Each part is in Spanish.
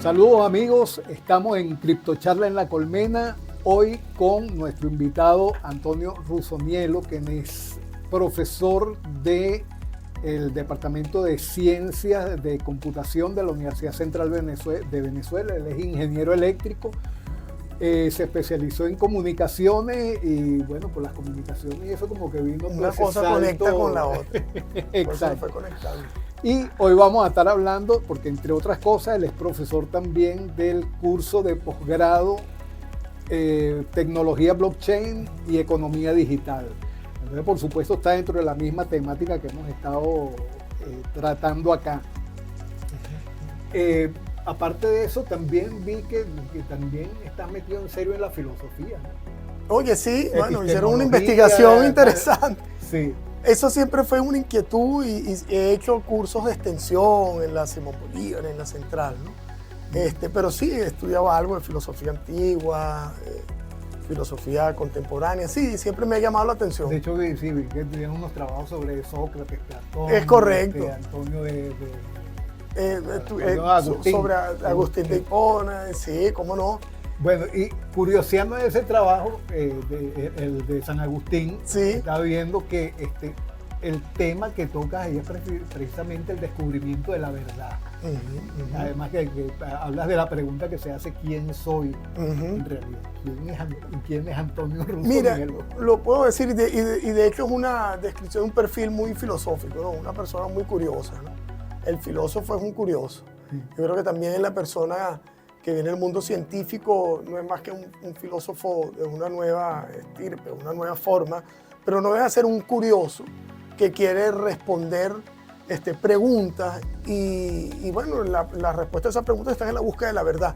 Saludos amigos, estamos en Criptocharla en la Colmena, hoy con nuestro invitado Antonio Rusonielo, quien es profesor del Departamento de Ciencias de Computación de la Universidad Central de Venezuela. Él es ingeniero eléctrico, se especializó en comunicaciones y bueno, por las comunicaciones y eso como que vino una cosa conecta con la otra. Exacto. Fue conectando. Y hoy vamos a estar hablando, porque entre otras cosas, él es profesor también del curso de posgrado Tecnología Blockchain y Economía Digital. Entonces, por supuesto, está dentro de la misma temática que hemos estado tratando acá. Aparte de eso, también vi que también estás metido en serio en la filosofía, ¿no? Oye, sí, bueno, hicieron una investigación interesante. Sí. Eso siempre fue una inquietud y he hecho cursos de extensión en la Simón Bolívar, en la Central, ¿no? Pero sí, estudiaba algo de filosofía antigua, filosofía contemporánea, sí, siempre me ha llamado la atención. De hecho, sí, vi que tenían unos trabajos sobre Sócrates, Platón. Es correcto. Antonio Agustín. Sobre Agustín de Hipona, sí, cómo no. Bueno, y curioseando de ese trabajo, el de San Agustín, sí, estaba viendo que el tema que tocas ahí es precisamente el descubrimiento de la verdad. Además que hablas de la pregunta que se hace, ¿quién soy en realidad? ¿Quién es Antonio Rusonielo? Mira, lo puedo decir, y de hecho es una descripción de un perfil muy filosófico, ¿no? Una persona muy curiosa, ¿no? El filósofo es un curioso. Yo creo que también la persona que viene del mundo científico no es más que un filósofo de una nueva estirpe, una nueva forma, pero no deja de ser un curioso que quiere responder preguntas y bueno, la respuesta a esas preguntas está en la búsqueda de la verdad.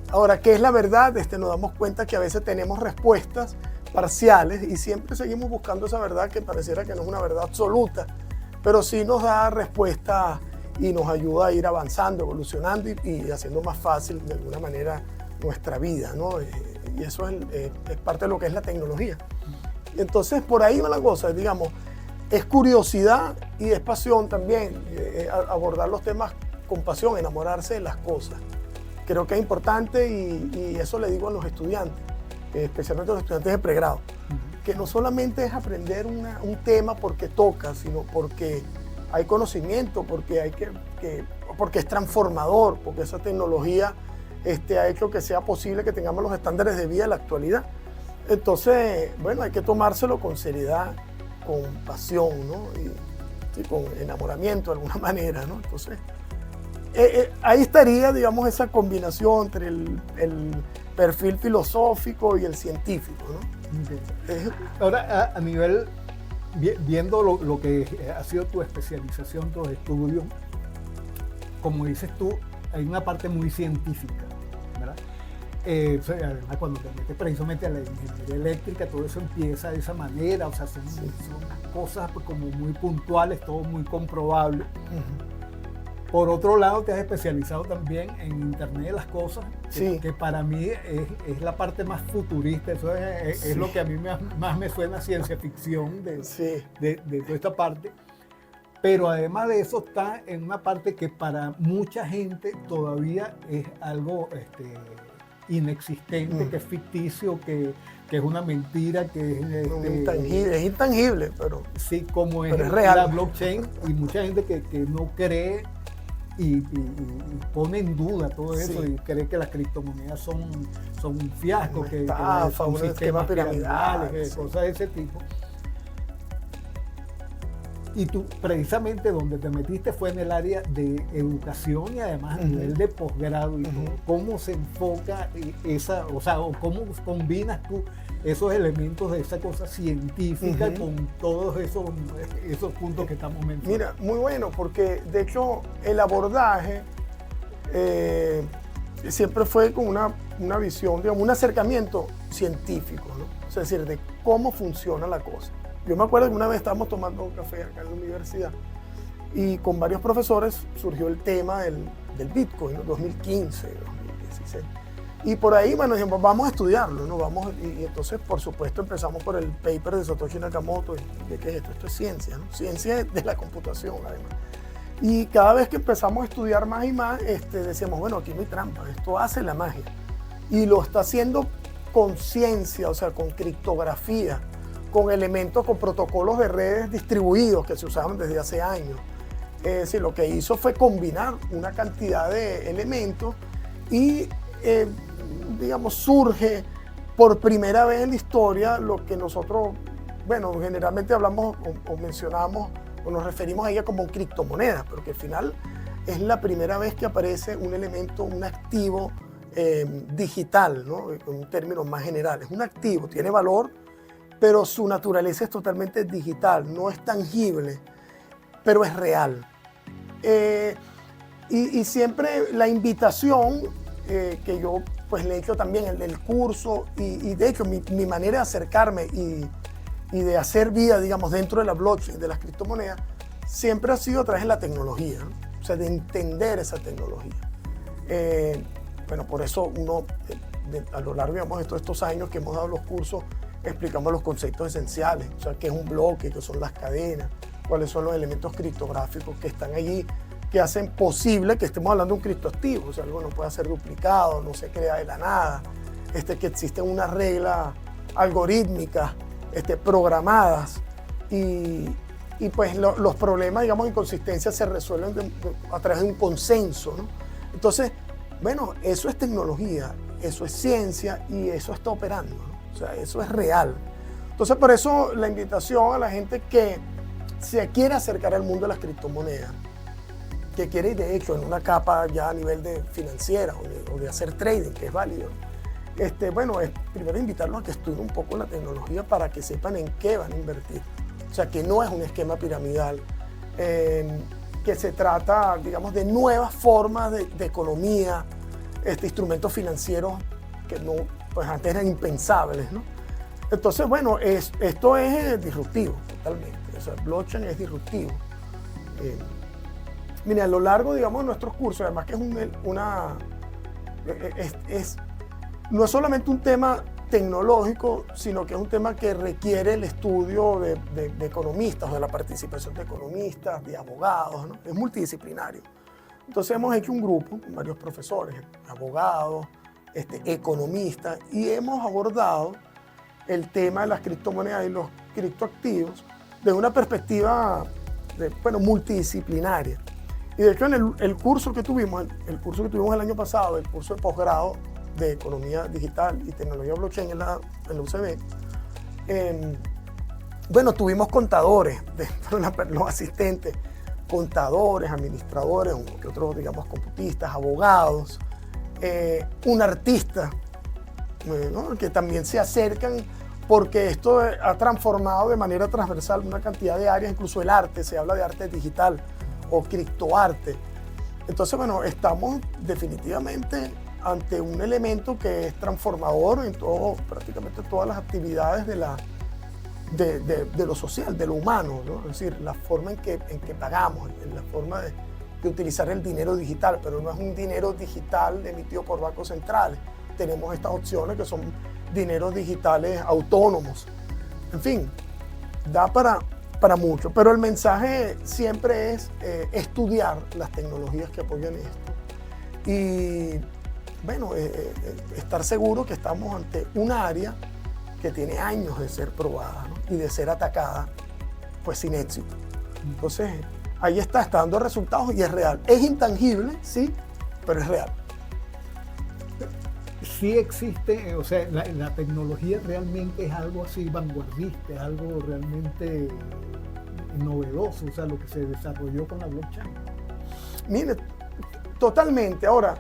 Ahora, ¿qué es la verdad? Nos damos cuenta que a veces tenemos respuestas parciales y siempre seguimos buscando esa verdad que pareciera que no es una verdad absoluta, pero sí nos da respuestas y nos ayuda a ir avanzando, evolucionando y haciendo más fácil de alguna manera nuestra vida, ¿no? Y eso es parte de lo que es la tecnología. Entonces, por ahí va la cosa, digamos, es curiosidad y es pasión también, abordar los temas con pasión, enamorarse de las cosas. Creo que es importante y eso le digo a los estudiantes, especialmente a los estudiantes de pregrado, que no solamente es aprender un tema porque toca, sino porque hay conocimiento, porque porque es transformador, porque esa tecnología ha hecho que sea posible que tengamos los estándares de vida de la actualidad. Entonces, bueno, hay que tomárselo con seriedad, con pasión, ¿no? Y con enamoramiento de alguna manera, ¿no? Entonces, ahí estaría, digamos, esa combinación entre el perfil filosófico y el científico, ¿no? Ahora, a nivel, viendo lo que ha sido tu especialización, tus estudios, como dices tú, hay una parte muy científica, ¿verdad? Además, cuando te metes precisamente a la ingeniería eléctrica, todo eso empieza de esa manera, o sea, son cosas como muy puntuales, todo muy comprobable. Por otro lado, te has especializado también en Internet de las Cosas, que para mí es la parte más futurista, eso es lo que a mí más me suena a ciencia ficción de toda esta parte. Pero además de eso está en una parte que para mucha gente todavía es algo inexistente, que es ficticio, que es una mentira, que es intangible, pero sí, como es real. La blockchain, y mucha gente que no cree y pone en duda todo eso y cree que las criptomonedas son un fiasco, que son sistemas piramidales, cosas de ese tipo. Y tú, precisamente donde te metiste fue en el área de educación y además a nivel de posgrado. Y ¿cómo se enfoca o cómo combinas tú esos elementos de esa cosa científica con todos esos puntos que estamos mencionando? Mira, muy bueno, porque de hecho el abordaje siempre fue con una visión, digamos, un acercamiento científico, ¿no? Es decir, de cómo funciona la cosa. Yo me acuerdo que una vez estábamos tomando un café acá en la universidad y con varios profesores surgió el tema del Bitcoin, ¿no? 2015, 2016. Y por ahí, bueno, dijimos, vamos a estudiarlo, ¿no? Y entonces, por supuesto, empezamos por el paper de Satoshi Nakamoto. ¿De qué es esto? Esto es ciencia, ¿no? Ciencia de la computación, además. Y cada vez que empezamos a estudiar más y más, decíamos, bueno, aquí no hay trampa, esto hace la magia. Y lo está haciendo con ciencia, o sea, con criptografía, con elementos, con protocolos de redes distribuidos que se usaban desde hace años. Es decir, lo que hizo fue combinar una cantidad de elementos y, digamos, surge por primera vez en la historia lo que nosotros, bueno, generalmente hablamos o mencionamos o nos referimos a ella como criptomonedas, pero que al final es la primera vez que aparece un elemento, un activo digital, ¿no? En términos más generales. Un activo tiene valor, pero su naturaleza es totalmente digital, no es tangible, pero es real. Y siempre la invitación que yo pues le he hecho también en el curso y de hecho mi manera de acercarme y de hacer vida, digamos, dentro de la blockchain, de las criptomonedas, siempre ha sido a través de la tecnología, ¿no? O sea, de entender esa tecnología. Bueno, por eso uno, a lo largo, digamos, de todos estos años que hemos dado los cursos, explicamos los conceptos esenciales, o sea, qué es un bloque, qué son las cadenas, cuáles son los elementos criptográficos que están allí, que hacen posible que estemos hablando de un criptoactivo, o sea, algo no puede ser duplicado, no se crea de la nada, que existen unas reglas algorítmicas, programadas, y pues los problemas, digamos, inconsistencias se resuelven a través de un consenso, ¿no? Entonces, bueno, eso es tecnología, eso es ciencia y eso está operando, ¿no? O sea, eso es real. Entonces, por eso la invitación a la gente que se quiere acercar al mundo de las criptomonedas, que quiere ir de hecho en una capa ya a nivel de financiera o de hacer trading, que es válido, bueno, es primero invitarlos a que estudien un poco la tecnología para que sepan en qué van a invertir. O sea, que no es un esquema piramidal, que se trata, digamos, de nuevas formas de economía, instrumentos financieros que no, pues antes eran impensables, ¿no? Entonces, bueno, esto es disruptivo totalmente. O sea, blockchain es disruptivo. Mira, a lo largo, digamos, de nuestros cursos, además que no es solamente un tema tecnológico, sino que es un tema que requiere el estudio de economistas, o de la participación de economistas, de abogados, ¿no? Es multidisciplinario. Entonces hemos hecho un grupo con varios profesores, abogados, economistas, y hemos abordado el tema de las criptomonedas y los criptoactivos desde una perspectiva multidisciplinaria. Y de hecho en el curso que tuvimos el año pasado, el curso de posgrado de Economía Digital y Tecnología Blockchain en la UCB, bueno, tuvimos contadores, los asistentes, contadores, administradores, uno que otros, digamos, computistas, abogados, un artista, ¿no? Que también se acercan porque esto ha transformado de manera transversal una cantidad de áreas, incluso el arte, se habla de arte digital o criptoarte. Entonces, bueno, estamos definitivamente ante un elemento que es transformador en prácticamente todas las actividades de lo social, de lo humano, ¿no? Es decir, la forma en que pagamos, la forma de utilizar el dinero digital, pero no es un dinero digital emitido por bancos centrales. Tenemos estas opciones que son dineros digitales autónomos. En fin, da para mucho, pero el mensaje siempre es estudiar las tecnologías que apoyan esto y, bueno, estar seguro que estamos ante un área que tiene años de ser probada, ¿no? Y de ser atacada, pues sin éxito. Entonces, ahí está dando resultados y es real. Es intangible, sí, pero es real. Sí existe, o sea, la tecnología realmente es algo así vanguardista, es algo realmente novedoso, o sea, lo que se desarrolló con la blockchain. Mire, totalmente. Ahora,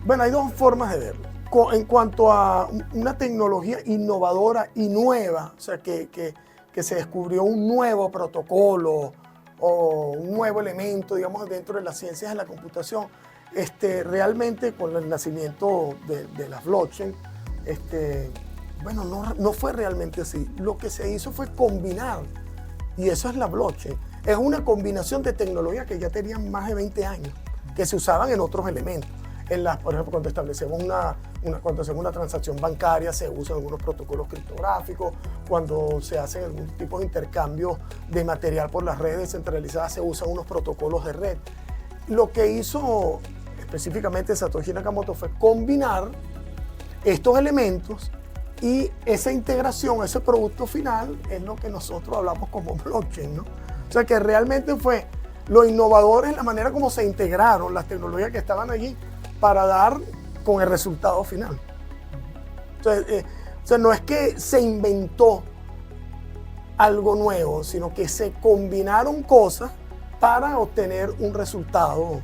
bueno, hay dos formas de verlo. En cuanto a una tecnología innovadora y nueva, o sea, que se descubrió un nuevo protocolo o un nuevo elemento, digamos, dentro de las ciencias de la computación, realmente con el nacimiento de las blockchain, bueno, no fue realmente así. Lo que se hizo fue combinar, y eso es la blockchain. Es una combinación de tecnologías que ya tenían más de 20 años, que se usaban en otros elementos. Por ejemplo, cuando establecemos cuando hacemos una transacción bancaria se usan algunos protocolos criptográficos, cuando se hacen algún tipo de intercambio de material por las redes centralizadas se usan unos protocolos de red. Lo que hizo específicamente Satoshi Nakamoto fue combinar estos elementos y esa integración, ese producto final es lo que nosotros hablamos como blockchain, ¿no? O sea que realmente fue lo innovador en la manera como se integraron las tecnologías que estaban allí para dar con el resultado final. Entonces, o sea, no es que se inventó algo nuevo, sino que se combinaron cosas para obtener un resultado,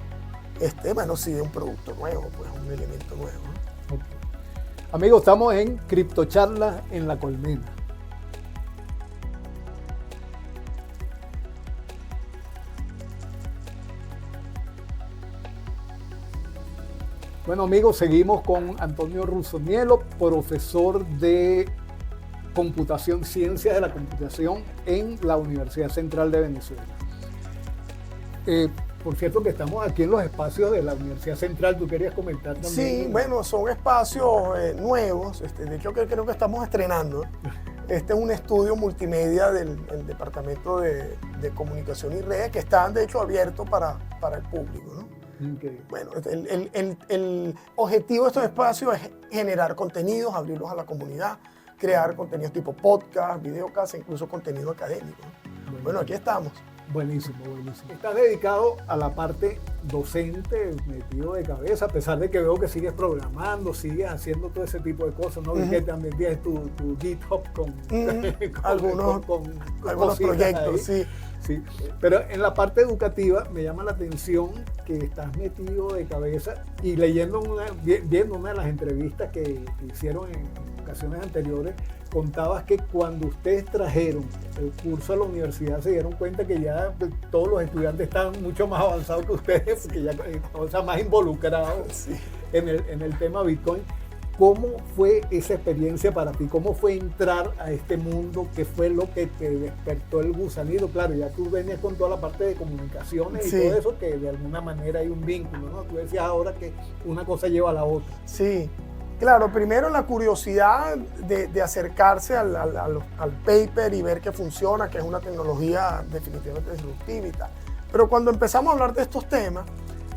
bueno, sí, de un producto nuevo, pues un elemento nuevo, ¿no? Okay. Amigos, estamos en Criptocharlas en La Colmena. Bueno, amigos, seguimos con Antonio Rusonielo, profesor de computación, ciencias de la computación en la Universidad Central de Venezuela. Por cierto que estamos aquí en los espacios de la Universidad Central, tú querías comentar también. Sí, bueno, son espacios nuevos, de hecho creo que estamos estrenando. Este es un estudio multimedia del Departamento de Comunicación y Redes que está de hecho abierto para el público, ¿no? Okay. Bueno, el objetivo de estos espacios es generar contenidos, abrirlos a la comunidad, crear contenidos tipo podcast, videocast, incluso contenido académico, ¿no? Bueno, aquí estamos. Buenísimo, buenísimo. Estás dedicado a la parte docente, metido de cabeza, a pesar de que veo que sigues programando, sigues haciendo todo ese tipo de cosas, ¿no? Que también tienes tu GitHub con algunos proyectos, sí. Sí, pero en la parte educativa me llama la atención que estás metido de cabeza y viendo una de las entrevistas que hicieron en ocasiones anteriores, contabas que cuando ustedes trajeron el curso a la universidad se dieron cuenta que ya todos los estudiantes estaban mucho más avanzados que ustedes, porque ya estaban más involucrados en el tema Bitcoin. ¿Cómo fue esa experiencia para ti? ¿Cómo fue entrar a este mundo? ¿Qué fue lo que te despertó el gusanito? Claro, ya tú venías con toda la parte de comunicaciones y todo eso, que de alguna manera hay un vínculo, ¿no? Tú decías ahora que una cosa lleva a la otra. Sí, claro, primero la curiosidad de acercarse al paper y ver que funciona, que es una tecnología definitivamente disruptiva y tal. Pero cuando empezamos a hablar de estos temas,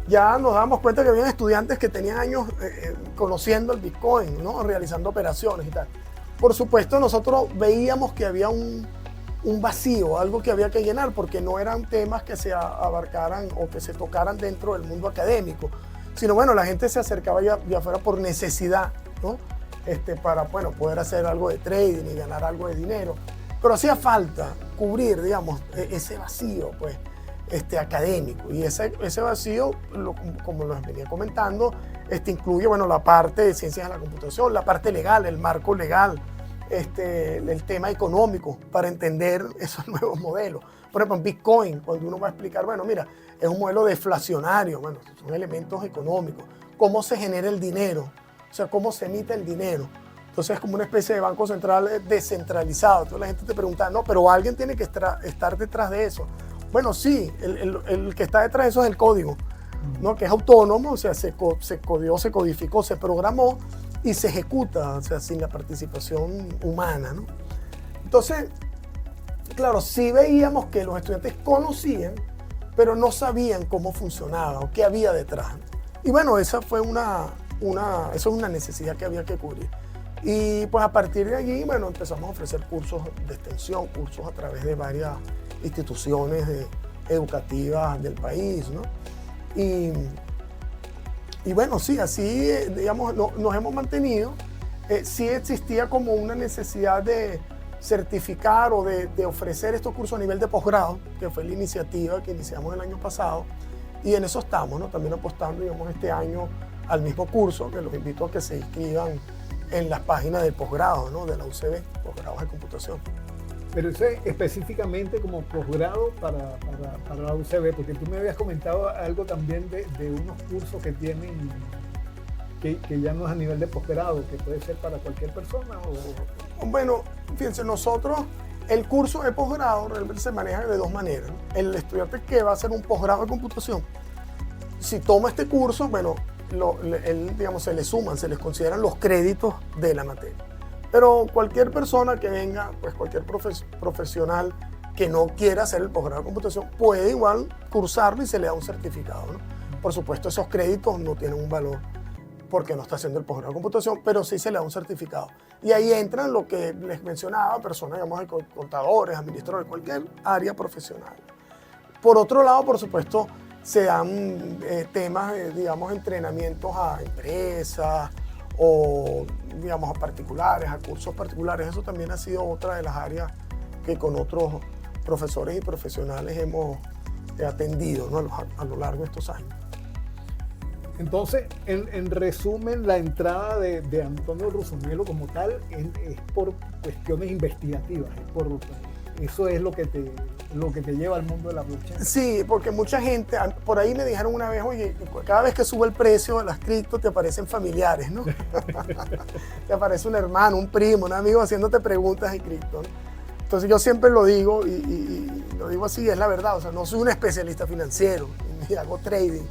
ya nos damos cuenta que había estudiantes que tenían años conociendo el Bitcoin, ¿no? Realizando operaciones y tal. Por supuesto, nosotros veíamos que había un vacío, algo que había que llenar, porque no eran temas que se abarcaran o que se tocaran dentro del mundo académico, sino bueno, la gente se acercaba ya fuera por necesidad, ¿no? Para bueno, poder hacer algo de trading y ganar algo de dinero. Pero hacía falta cubrir, digamos, ese vacío, pues, académico, y ese vacío, como les venía comentando, incluye bueno, la parte de ciencias de la computación, la parte legal, el marco legal, el tema económico para entender esos nuevos modelos. Por ejemplo, en Bitcoin, cuando uno va a explicar, bueno, mira, es un modelo deflacionario, bueno, son elementos económicos, cómo se genera el dinero, o sea, cómo se emite el dinero. Entonces es como una especie de banco central descentralizado. Entonces la gente te pregunta, no, pero alguien tiene que estar detrás de eso. Bueno, sí, el que está detrás de eso es el código, ¿no? Que es autónomo, o sea, se codió, se codificó, se programó y se ejecuta, o sea, sin la participación humana, ¿no? Entonces, claro, sí veíamos que los estudiantes conocían, pero no sabían cómo funcionaba o qué había detrás. Y bueno, esa es una necesidad que había que cubrir. Y pues a partir de allí, bueno, empezamos a ofrecer cursos de extensión, cursos a través de varias instituciones educativas del país, ¿no? Y bueno, sí, así, digamos, nos hemos mantenido. Sí existía como una necesidad de certificar o de ofrecer estos cursos a nivel de posgrado, que fue la iniciativa que iniciamos el año pasado, y en eso estamos, ¿no? También apostando, digamos, este año al mismo curso, que los invito a que se inscriban en las páginas del posgrado, ¿no? De la UCB, posgrados de computación. Pero eso es específicamente como posgrado para la UCB, porque tú me habías comentado algo también de unos cursos que tienen, que ya no es a nivel de posgrado, que puede ser para cualquier persona. Bueno, fíjense, nosotros, el curso de posgrado realmente se maneja de dos maneras, ¿no? El estudiante que va a hacer un posgrado de computación, si toma este curso, bueno, digamos, se les suman, se les consideran los créditos de la materia. Pero cualquier persona que venga, pues cualquier profesional que no quiera hacer el posgrado de computación puede igual cursarlo y se le da un certificado, ¿no? Por supuesto, esos créditos no tienen un valor porque no está haciendo el posgrado de computación, pero sí se le da un certificado. Y ahí entran lo que les mencionaba, personas, digamos, contadores, administradores, cualquier área profesional. Por otro lado, por supuesto, se dan temas, digamos, entrenamientos a empresas o, digamos, a particulares, a cursos particulares. Eso también ha sido otra de las áreas que con otros profesores y profesionales hemos atendido, ¿no? a lo largo de estos años. Entonces, en resumen, la entrada de Antonio Rusumelo como tal es por cuestiones investigativas, eso es lo que te lleva al mundo de la blockchain. Sí, porque mucha gente, por ahí me dijeron una vez, oye, cada vez que sube el precio de las cripto te aparecen familiares, ¿no? Te aparece un hermano, un primo, un amigo haciéndote preguntas de cripto, ¿no? Entonces yo siempre lo digo y lo digo así, es la verdad, o sea, no soy un especialista financiero, ni hago trading,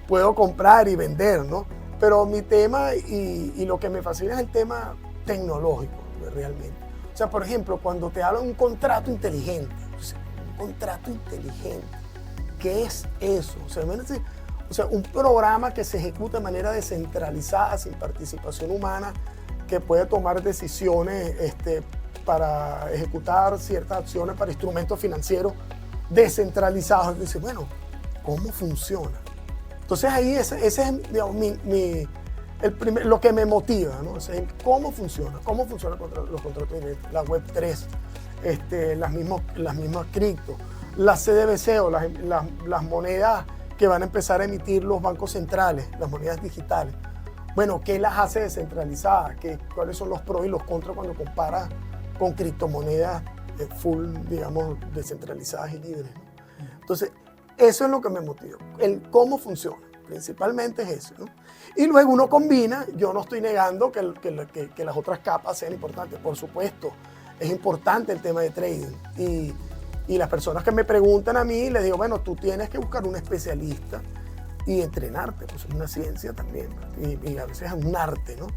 puedo comprar y vender, ¿no? Pero mi tema y lo que me fascina es el tema tecnológico, realmente. O sea, por ejemplo, cuando te hablan de un contrato inteligente, ¿qué es eso? O sea, un programa que se ejecuta de manera descentralizada, sin participación humana, que puede tomar decisiones para ejecutar ciertas acciones para instrumentos financieros descentralizados. Dice, bueno, ¿cómo funciona? Entonces ahí ese es, digamos, lo que me motiva, ¿no? O sea, cómo funciona los contratos directos, la Web3, las mismas cripto, las CBDC o las monedas que van a empezar a emitir los bancos centrales, las monedas digitales. Bueno, ¿qué las hace descentralizadas? ¿Cuáles son los pros y los contras cuando comparas con criptomonedas full, digamos, descentralizadas y libres, ¿no? Entonces, eso es lo que me motiva, el cómo funciona, principalmente es eso, ¿no? Y luego uno combina, yo no estoy negando que las otras capas sean importantes, por supuesto, es importante el tema de trading y las personas que me preguntan a mí, les digo, bueno, tú tienes que buscar un especialista y entrenarte, pues es una ciencia también, y a veces es un arte, ¿no?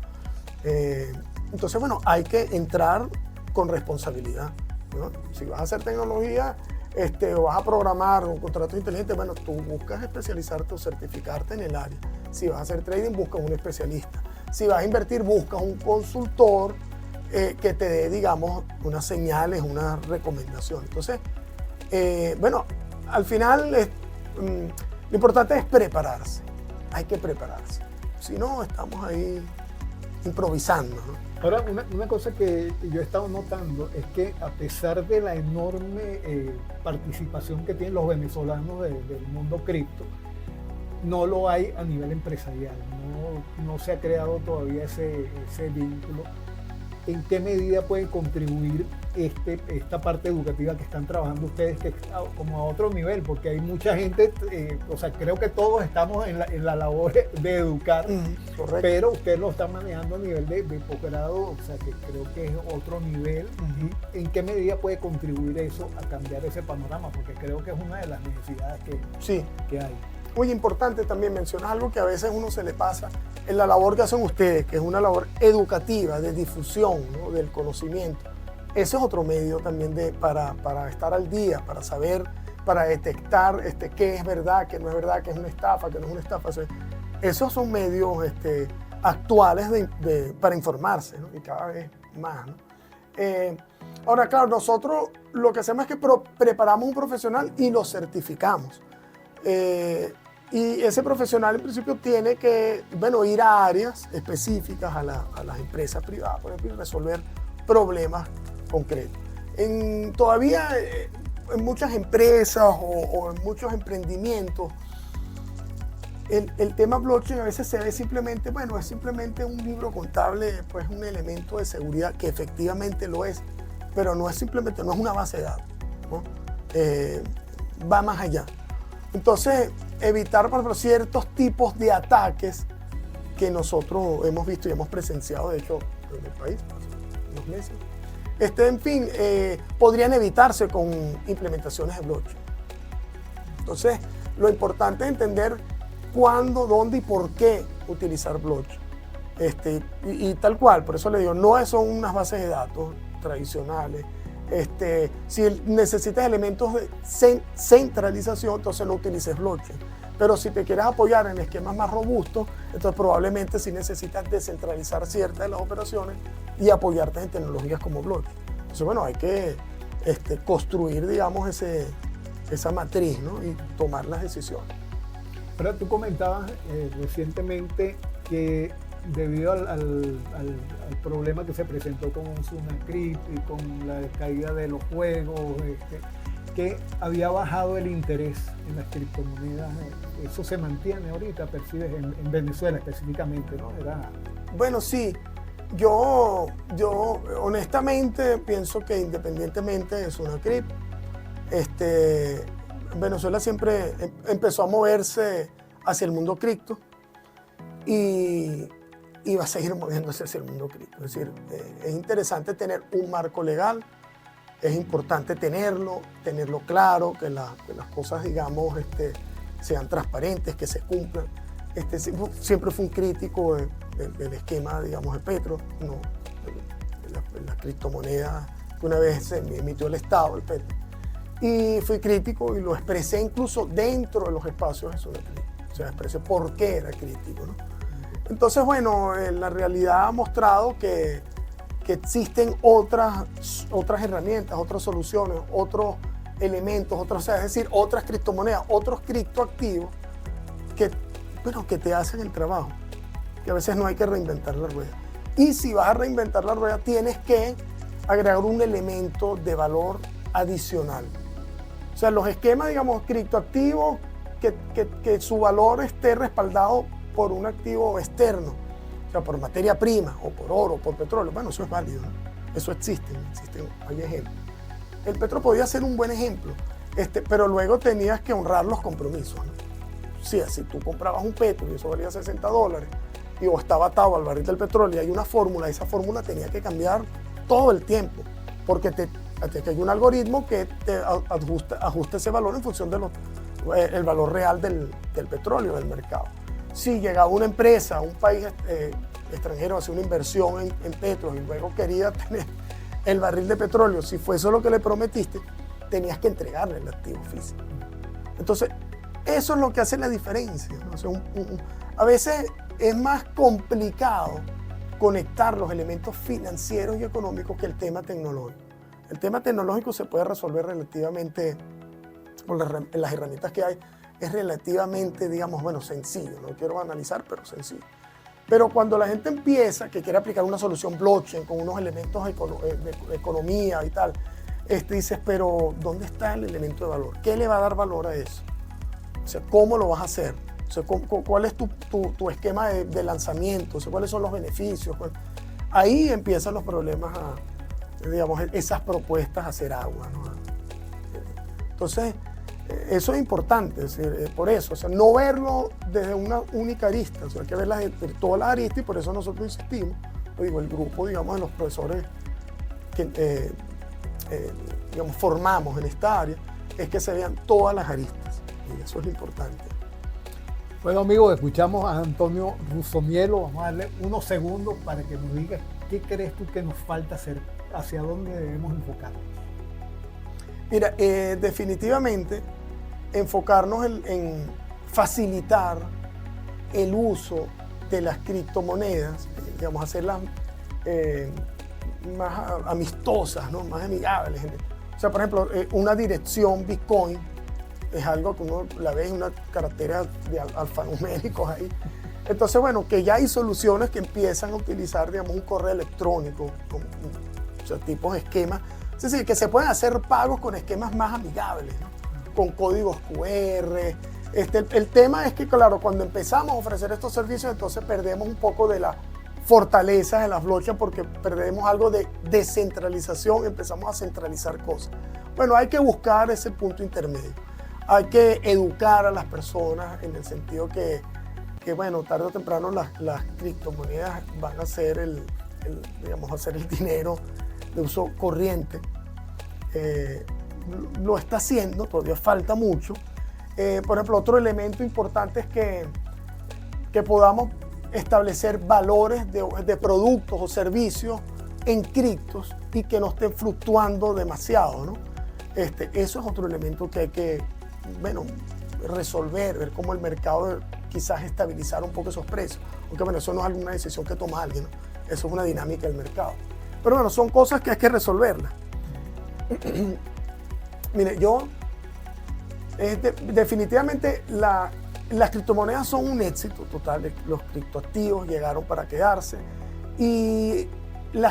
Entonces, bueno, hay que entrar con responsabilidad, ¿no? Si vas a hacer tecnología, o vas a programar un contrato inteligente, bueno, tú buscas especializarte o certificarte en el área. Si vas a hacer trading, buscas un especialista. Si vas a invertir, buscas un consultor que te dé, digamos, unas señales, una recomendación. Entonces, bueno, al final lo importante es prepararse. Hay que prepararse. Si no, estamos ahí improvisando, ¿no? Ahora, una cosa que yo he estado notando es que a pesar de la enorme participación que tienen los venezolanos del mundo cripto, no lo hay a nivel empresarial, no se ha creado todavía ese vínculo. ¿En qué medida puede contribuir esta parte educativa que están trabajando ustedes, que está como a otro nivel? Porque hay mucha gente, o sea, creo que todos estamos en la labor de educar, pero ustedes lo están manejando a nivel de posgrado, o sea, que creo que es otro nivel. ¿En qué medida puede contribuir eso a cambiar ese panorama? Porque creo que es una de las necesidades que hay. Muy importante también mencionar algo que a veces uno se le pasa en la labor que hacen ustedes, que es una labor educativa, de difusión, ¿no? Del conocimiento. Ese es otro medio también para estar al día, para saber, para detectar qué es verdad, qué no es verdad, qué es una estafa, qué no es una estafa. O sea, esos son medios actuales para informarse, ¿no? Y cada vez más, ¿no? Ahora, claro, nosotros lo que hacemos es que preparamos un profesional y lo certificamos. Y ese profesional en principio tiene que, bueno, ir a áreas específicas a las empresas privadas, por ejemplo, y resolver problemas concretos. Todavía en muchas empresas o en muchos emprendimientos, el tema blockchain a veces se ve simplemente, bueno, es simplemente un libro contable, pues un elemento de seguridad que efectivamente lo es, pero no es simplemente, no es una base de datos, ¿no? Va más allá. Entonces, evitar, por ejemplo, ciertos tipos de ataques que nosotros hemos visto y hemos presenciado, de hecho, en el país, hace unos meses. En fin, podrían evitarse con implementaciones de blockchain. Entonces, lo importante es entender cuándo, dónde y por qué utilizar blockchain. Y tal cual, por eso le digo, no son unas bases de datos tradicionales. Si necesitas elementos de centralización, entonces no utilices blockchain. Pero si te quieres apoyar en esquemas más robustos, entonces probablemente sí necesitas descentralizar ciertas de las operaciones y apoyarte en tecnologías como blockchain. Entonces, bueno, hay que construir, digamos, esa matriz, ¿no? Y tomar las decisiones. Pero tú comentabas recientemente que debido al problema que se presentó con Sunacrypt y con la caída de los juegos, que había bajado el interés en las criptomonedas. Eso se mantiene ahorita, percibes en Venezuela específicamente, ¿no? Bueno, sí. Yo honestamente pienso que independientemente de Sunacrypt, Venezuela siempre empezó a moverse hacia el mundo cripto y va a seguir moviéndose hacia el mundo cripto. Es decir, es interesante tener un marco legal, es importante tenerlo claro, que las cosas, digamos, sean transparentes, que se cumplan. Siempre fue un crítico del esquema, digamos, de Petro, ¿no? La criptomoneda que una vez se emitió el Estado, el Petro. Y fui crítico y lo expresé incluso dentro de los espacios de Sunacrypt. O sea, expresé por qué era crítico, ¿no? Entonces, bueno, la realidad ha mostrado que existen otras herramientas, otras soluciones, otros elementos, es decir, otras criptomonedas, otros criptoactivos que te hacen el trabajo. Que a veces no hay que reinventar la rueda. Y si vas a reinventar la rueda, tienes que agregar un elemento de valor adicional. O sea, los esquemas, digamos, criptoactivos, que su valor esté respaldado por un activo externo, o sea, por materia prima, o por oro, por petróleo. Bueno, eso es válido, ¿no? Eso existe, hay ejemplos. El petro podía ser un buen ejemplo, pero luego tenías que honrar los compromisos, ¿no? Sí, si tú comprabas un petro y eso valía $60, o estaba atado al barril del petróleo y hay una fórmula, esa fórmula tenía que cambiar todo el tiempo, porque hay un algoritmo que te ajusta ese valor en función del valor real del petróleo, del mercado. Si llegaba una empresa, un país extranjero a hacer una inversión en petro y luego quería tener el barril de petróleo, si fue eso lo que le prometiste, tenías que entregarle el activo físico. Entonces, eso es lo que hace la diferencia, ¿no? O sea, a veces es más complicado conectar los elementos financieros y económicos que el tema tecnológico. El tema tecnológico se puede resolver relativamente, con las herramientas que hay, es relativamente, digamos, bueno, sencillo. No quiero analizar, pero sencillo. Pero cuando la gente empieza, que quiere aplicar una solución blockchain con unos elementos de economía y tal, dices, pero ¿dónde está el elemento de valor? ¿Qué le va a dar valor a eso? O sea, ¿cómo lo vas a hacer? O sea, ¿cuál es tu esquema de lanzamiento? O sea, ¿cuáles son los beneficios? Ahí empiezan los problemas, digamos, esas propuestas a hacer agua, ¿no? Entonces, eso es importante, es decir, por eso, o sea, no verlo desde una única arista, o sea, hay que verlas de todas las aristas y por eso nosotros insistimos, digo, el grupo, digamos, de los profesores que digamos, formamos en esta área, es que se vean todas las aristas, y eso es lo importante. Bueno, amigos, escuchamos a Antonio Rusomielo. Vamos a darle unos segundos para que nos diga qué crees tú que nos falta hacer, hacia dónde debemos enfocarnos. Mira, definitivamente enfocarnos en facilitar el uso de las criptomonedas, digamos, hacerlas más amistosas, ¿no? Más amigables. O sea, por ejemplo, una dirección Bitcoin es algo que uno la ve en una cartera de alfanuméricos ahí. Entonces, bueno, que ya hay soluciones que empiezan a utilizar, digamos, un correo electrónico, o sea, tipos de esquemas. Es decir, que se pueden hacer pagos con esquemas más amigables, ¿no? Con códigos QR. El tema es que, claro, cuando empezamos a ofrecer estos servicios, entonces perdemos un poco de la fortaleza de las blockchain porque perdemos algo de descentralización, empezamos a centralizar cosas. Bueno, hay que buscar ese punto intermedio. Hay que educar a las personas en el sentido que bueno, tarde o temprano las criptomonedas van a ser digamos, a ser el dinero de uso corriente. Lo está haciendo, todavía falta mucho. Por ejemplo, otro elemento importante es que que podamos establecer valores de productos o servicios en criptos y que no estén fluctuando demasiado, ¿no? Eso es otro elemento que hay que, bueno, resolver, ver cómo el mercado quizás estabilizar un poco esos precios. Aunque bueno, eso no es alguna decisión que toma alguien, ¿no? Eso es una dinámica del mercado. Pero bueno, son cosas que hay que resolverlas. Mire, definitivamente las criptomonedas son un éxito total. Los criptoactivos llegaron para quedarse. Y la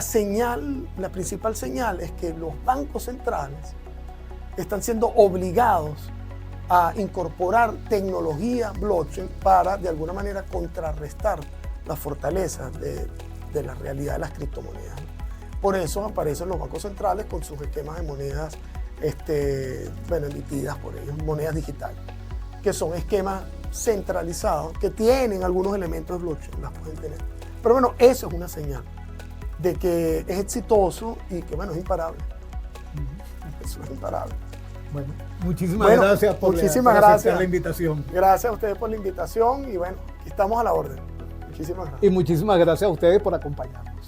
principal señal es que los bancos centrales están siendo obligados a incorporar tecnología blockchain para de alguna manera contrarrestar las fortalezas de la realidad de las criptomonedas. Por eso aparecen los bancos centrales con sus esquemas de monedas emitidas por ellos, monedas digitales, que son esquemas centralizados que tienen algunos elementos de blockchain, las pueden tener. Pero bueno, eso es una señal de que es exitoso y que bueno, es imparable. Eso es imparable. Bueno, muchísimas gracias por aceptar la invitación. Gracias a ustedes por la invitación y bueno, estamos a la orden. Muchísimas gracias. Y muchísimas gracias a ustedes por acompañarnos.